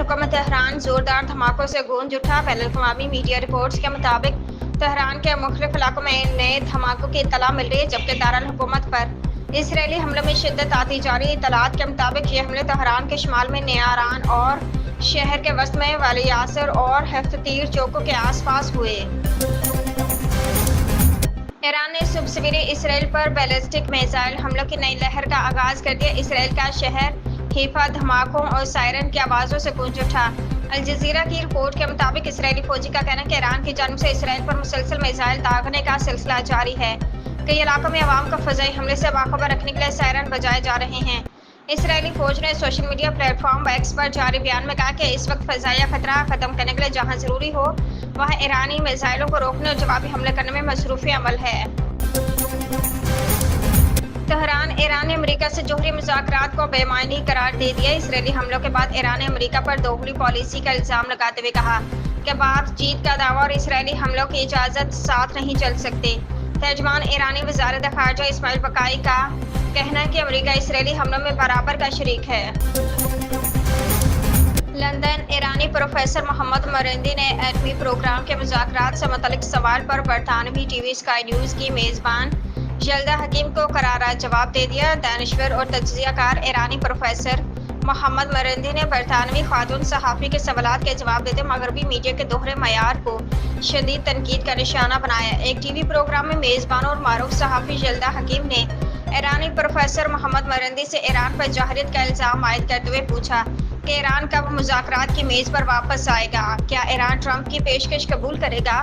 दारकूमत Tehran जोरदार धमाकों से गूंज उठा। बैनुल-अक़वामी मीडिया रिपोर्ट्स के मुताबिक तेहरान के मुख्तलिफ इलाकों में नए धमाकों की इत्तला मिल रही है, जबकि दारुल-हुकूमत पर इसराइली हमलों में शिद्दत आती जा रही है। इत्तलात के मुताबिक ये हमले तेहरान के शुमाल में नियारान और शहर के वस्त में वाली यासर और हफ्तीर चौकों के आसपास हुए। ईरान ने सुबह सवेरे इसराइल पर बैलिस्टिक मिसाइल हमलों की नई लहर का आगाज कर दिया। इसराइल का शहर हिफा धमाकों और सायरन की आवाज़ों से गूंज उठा। अल जज़ीरा की रिपोर्ट के मुताबिक इसराइली फौजी का कहना है कि ईरान की जानिब से इसराइल पर मुसलसल मिसाइल दागने का सिलसिला जारी है। कई इलाकों में अवाम को फ़ज़ाई हमले से बाखबर रखने के लिए सायरन बजाए जा रहे हैं। इसराइली फौज ने सोशल मीडिया प्लेटफॉर्म एक्स पर जारी बयान में कहा कि इस वक्त फ़ज़ाइया खतरा ख़त्म करने के लिए जहाँ ज़रूरी हो वहाँ ईरानी मिसाइलों को रोकने और जवाबी हमले करने में मसरूफ़ अमल है। तेहरान ईरान ने अमेरिका से जोहरी मुज़ाकरात को बेमानी करार दे दिया। इसराइली हमलों के बाद ईरान ने अमेरिका पर दोहरी पॉलिसी का इल्ज़ाम लगाते हुए कहा कि बातचीत का दावा और इसराइली हमलों की इजाज़त साथ नहीं चल सकते। तर्जमान ईरानी वज़ारत ख़ारजा इस्माइल बक़ाई का कहना है कि अमेरिका इसराइली हमलों में बराबर का शरीक है। लंदन ईरानी प्रोफेसर मोहम्मद मरंदी ने एटमी प्रोग्राम के मुज़ाकरात से मुतल्लिक़ सवाल पर बरतानवी टीवी स्काई न्यूज़ की मेज़बान यल्दा हकीम को करारा जवाब दे दिया। दानिश्वर और तज्ज़ियाकार ईरानी प्रोफेसर मोहम्मद मरंदी ने बरतानवी खातून सहाफ़ी के सवालात के जवाब देते मगरबी मीडिया के दोहरे मयार को शदीद तनकीद का निशाना बनाया। एक टीवी प्रोग्राम में मेज़बान और मारूफ सहाफ़ी यल्दा हकीम ने ईरानी प्रोफेसर मोहम्मद मरंदी से ईरान पर जहरीत का इल्ज़ाम आयद करते हुए पूछा कि ईरान कब मुज़ाकरात की मेज़ पर वापस आएगा। क्या ईरान ट्रंप की पेशकश कबूल करेगा?